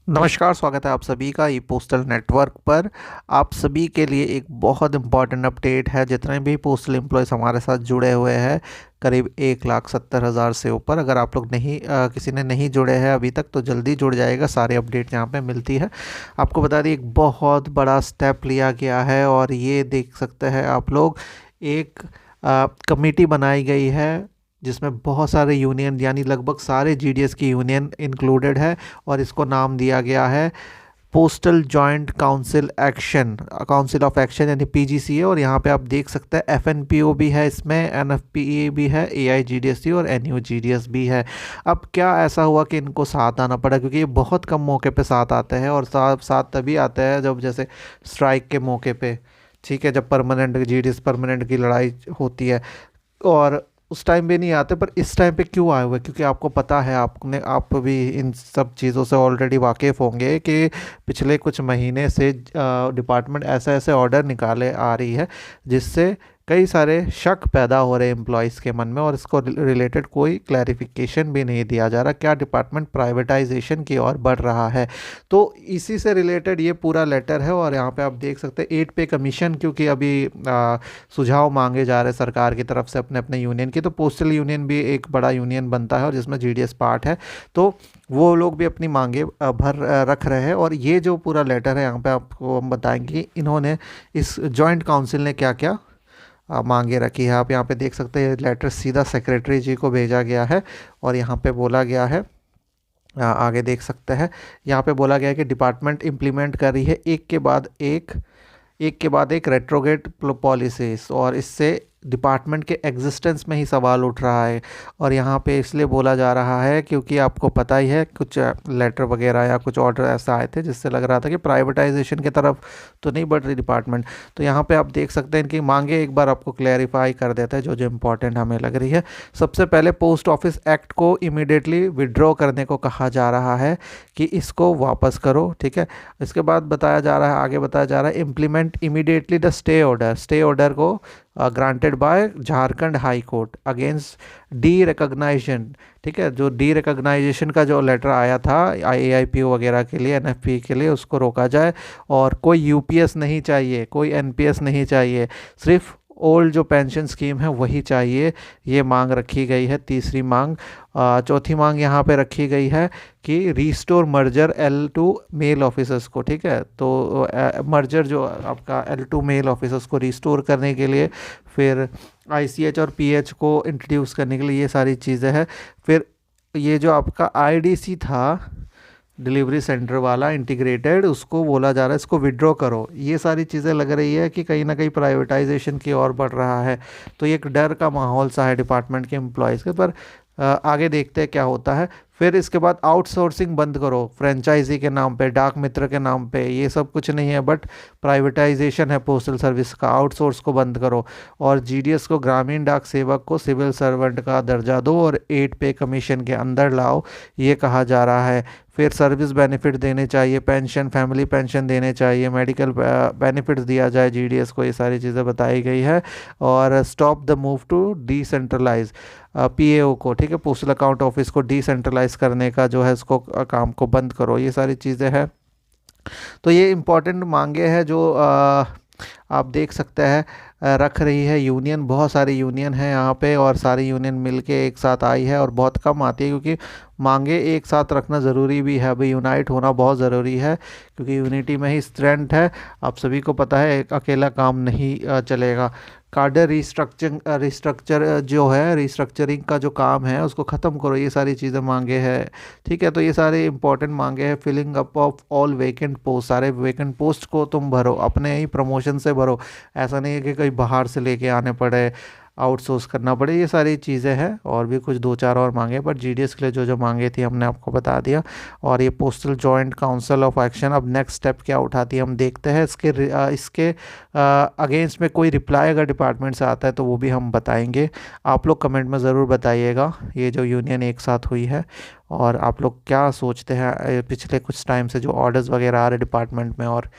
नमस्कार, स्वागत है आप सभी का ई पोस्टल नेटवर्क पर। आप सभी के लिए एक बहुत इम्पॉर्टेंट अपडेट है। जितने भी पोस्टल एम्प्लॉयज़ हमारे साथ जुड़े हुए हैं, करीब 1,70,000 से ऊपर, अगर आप लोग किसी ने नहीं जुड़े हैं अभी तक तो जल्दी जुड़ जाएगा। सारे अपडेट यहाँ पे मिलती है। आपको बता दें, एक बहुत बड़ा स्टेप लिया गया है और ये देख सकते हैं आप लोग, एक कमेटी बनाई गई है जिसमें बहुत सारे यूनियन यानी लगभग सारे जीडीएस की यूनियन इंक्लूडेड है और इसको नाम दिया गया है postal joint council of action यानी पीजीसीए। और यहाँ पे आप देख सकते हैं एफएनपीओ भी है, इसमें एनएफपीए भी है, एआईजीडीएससी और एनयूजीडीएस भी है। अब क्या ऐसा हुआ कि इनको साथ आना पड़ा, क्योंकि ये बहुत कम मौके पे साथ आते हैं और साथ तभी आते हैं जब जैसे स्ट्राइक के मौके पे, ठीक है, जब परमानेंट जीडीएस परमानेंट की लड़ाई होती है और उस टाइम पे नहीं आते। पर इस टाइम पे क्यों आए हुए, क्योंकि आपको पता है, आप भी इन सब चीज़ों से ऑलरेडी वाकिफ़ होंगे कि पिछले कुछ महीने से डिपार्टमेंट ऐसे ऐसे ऑर्डर निकाले आ रही है जिससे कई सारे शक पैदा हो रहे हैं एम्प्लॉयज़ के मन में और इसको रिलेटेड कोई क्लैरिफिकेशन भी नहीं दिया जा रहा। क्या डिपार्टमेंट प्राइवेटाइजेशन की ओर बढ़ रहा है? तो इसी से रिलेटेड ये पूरा लेटर है। और यहाँ पे आप देख सकते हैं 8 पे कमीशन, क्योंकि अभी सुझाव मांगे जा रहे हैं सरकार की तरफ से अपने अपने यूनियन की। तो पोस्टल यूनियन भी एक बड़ा यूनियन बनता है और जिसमें जीडीएस पार्ट है, तो वो लोग भी अपनी मांगे रख रहे हैं। और ये जो पूरा लेटर है, यहाँ पे आपको हम बताएंगे कि इन्होंने, इस जॉइंट काउंसिल ने क्या क्या मांगे रखी है। आप यहाँ पे देख सकते हैं लेटर सीधा सेक्रेटरी जी को भेजा गया है और यहाँ पे बोला गया है, आगे देख सकते हैं, यहाँ पे बोला गया है कि डिपार्टमेंट इम्प्लीमेंट कर रही है एक के बाद एक रेट्रोगेट पॉलिसीज और इससे डिपार्टमेंट के एग्जिस्टेंस में ही सवाल उठ रहा है। और यहाँ पे इसलिए बोला जा रहा है क्योंकि आपको पता ही है, कुछ लेटर वगैरह या कुछ ऑर्डर ऐसा आए थे जिससे लग रहा था कि प्राइवेटाइजेशन की तरफ तो नहीं बढ़ रही डिपार्टमेंट। तो यहाँ पे आप देख सकते हैं इनकी मांगे एक बार आपको क्लैरिफाई कर देते हैं जो जो इम्पोर्टेंट हमें लग रही है। सबसे पहले पोस्ट ऑफिस एक्ट को इमीडिएटली विड्रॉ करने को कहा जा रहा है कि इसको वापस करो, ठीक है। इसके बाद बताया जा रहा है, आगे बताया जा रहा है, implement immediately the stay order को granted by Jharkhand high court against derecognisation, ठीक है। जो डी रिकॉग्नाइजेशन का जो लेटर आया था एआईपीओ वगैरह के लिए, एनएफपी के लिए, उसको रोका जाए और कोई यूपीएस नहीं चाहिए, कोई एनपीएस नहीं चाहिए, सिर्फ ओल्ड जो पेंशन स्कीम है वही चाहिए। ये मांग रखी गई है, तीसरी मांग। चौथी मांग यहाँ पे रखी गई है कि restore merger L2 mail officers को, ठीक है। तो मर्जर जो आपका L2 मेल ऑफिसर्स को रिस्टोर करने के लिए, फिर आईसीएच और पीएच को इंट्रोड्यूस करने के लिए, ये सारी चीज़ें हैं। फिर ये जो आपका आईडीसी था, डिलीवरी सेंटर वाला इंटीग्रेटेड, उसको बोला जा रहा है इसको विड्रॉ करो। ये सारी चीज़ें लग रही है कि कहीं ना कहीं प्राइवेटाइजेशन की ओर बढ़ रहा है। तो ये एक डर का माहौल सा है डिपार्टमेंट के एम्प्लॉयज़ के। पर आगे देखते हैं क्या होता है। फिर इसके बाद आउटसोर्सिंग बंद करो, फ्रेंचाइजी के नाम पे, डाक मित्र के नाम पे, ये सब कुछ नहीं है, बट प्राइवेटाइजेशन है पोस्टल सर्विस का। आउटसोर्स को बंद करो और जीडीएस को, ग्रामीण डाक सेवक को, सिविल सर्वेंट का दर्जा दो और 8 पे कमीशन के अंदर लाओ, ये कहा जा रहा है। फिर सर्विस बेनिफिट देने चाहिए, पेंशन, फैमिली पेंशन देने चाहिए, मेडिकल बेनिफिट्स दिया जाए जीडीएस को, ये सारी चीज़ें बताई गई है। और stop the move to decentralise PAO को, ठीक है, पोस्टल अकाउंट ऑफिस को डिसेंट्रलाइज करने का जो है इसको काम को बंद करो, ये सारी चीज़ें हैं। तो ये इम्पॉर्टेंट मांगे हैं जो आप देख सकते हैं रख रही है यूनियन। बहुत सारी यूनियन है यहाँ पे और सारी यूनियन मिलके एक साथ आई है और बहुत कम आती है, क्योंकि मांगे एक साथ रखना ज़रूरी भी है। अभी यूनाइट होना बहुत ज़रूरी है क्योंकि यूनिटी में ही स्ट्रेंथ है। आप सभी को पता है एक अकेला काम नहीं चलेगा। कार्डर रिस्ट्रक्चरिंग का जो काम है उसको ख़त्म करो, ये सारी चीज़ें मांगे हैं, ठीक है। तो ये सारे इंपॉर्टेंट मांगे हैं। Filling up of all vacant post, सारे वेकेंट पोस्ट को तुम भरो, अपने ही प्रमोशन से भरो। ऐसा नहीं है कि कहीं बाहर से लेके आने पड़े, आउटसोर्स करना पड़े, ये सारी चीज़ें हैं। और भी कुछ दो चार और मांगे, बट जीडीएस के लिए जो जो मांगे थी हमने आपको बता दिया। और ये postal joint council of action अब नेक्स्ट स्टेप क्या उठाती है हम देखते हैं। इसके अगेंस्ट में कोई रिप्लाई अगर डिपार्टमेंट से आता है तो वो भी हम बताएंगे। आप लोग कमेंट में ज़रूर बताइएगा ये जो यूनियन एक साथ हुई है, और आप लोग क्या सोचते हैं पिछले कुछ टाइम से जो ऑर्डर्स वगैरह आ रहे डिपार्टमेंट में, और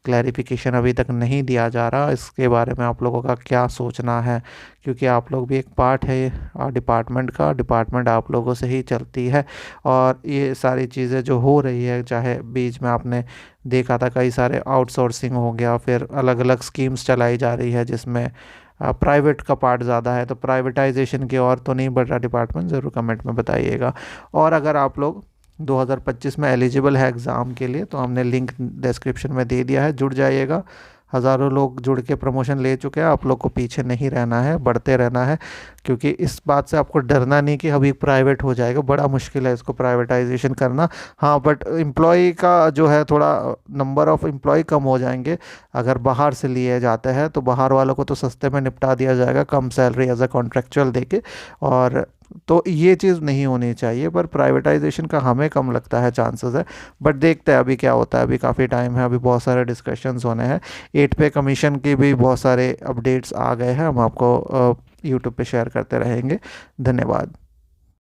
क्लैरिफिकेशन अभी तक नहीं दिया जा रहा। इसके बारे में आप लोगों का क्या सोचना है, क्योंकि आप लोग भी एक पार्ट है डिपार्टमेंट का, डिपार्टमेंट आप लोगों से ही चलती है। और ये सारी चीज़ें जो हो रही है, चाहे बीच में आपने देखा था कई सारे आउटसोर्सिंग हो गया, फिर अलग अलग स्कीम्स चलाई जा रही है जिसमें प्राइवेट का पार्ट ज़्यादा है, तो प्राइवेटाइजेशन की ओर तो नहीं बढ़ रहा डिपार्टमेंट, ज़रूर कमेंट में बताइएगा। और अगर आप लोग 2025 में एलिजिबल है एग्ज़ाम के लिए, तो हमने लिंक डिस्क्रिप्शन में दे दिया है, जुड़ जाइएगा। हज़ारों लोग जुड़ के प्रमोशन ले चुके हैं, आप लोग को पीछे नहीं रहना है, बढ़ते रहना है। क्योंकि इस बात से आपको डरना नहीं कि अभी प्राइवेट हो जाएगा, बड़ा मुश्किल है इसको प्राइवेटाइजेशन करना। हाँ, बट एम्प्लॉय का जो है थोड़ा नंबर ऑफ़ एम्प्लॉय कम हो जाएंगे। अगर बाहर से लिए जाते हैं तो बाहर वालों को तो सस्ते में निपटा दिया जाएगा, कम सैलरी एज अ कॉन्ट्रेक्चुअल देके। और तो ये चीज़ नहीं होनी चाहिए, पर प्राइवेटाइजेशन का हमें कम लगता है चांसेस है। बट देखते हैं अभी क्या होता है, अभी काफ़ी टाइम है, अभी बहुत सारे डिस्कशंस होने हैं। 8 पे कमीशन के भी बहुत सारे अपडेट्स आ गए हैं, हम आपको यूट्यूब पे शेयर करते रहेंगे। धन्यवाद।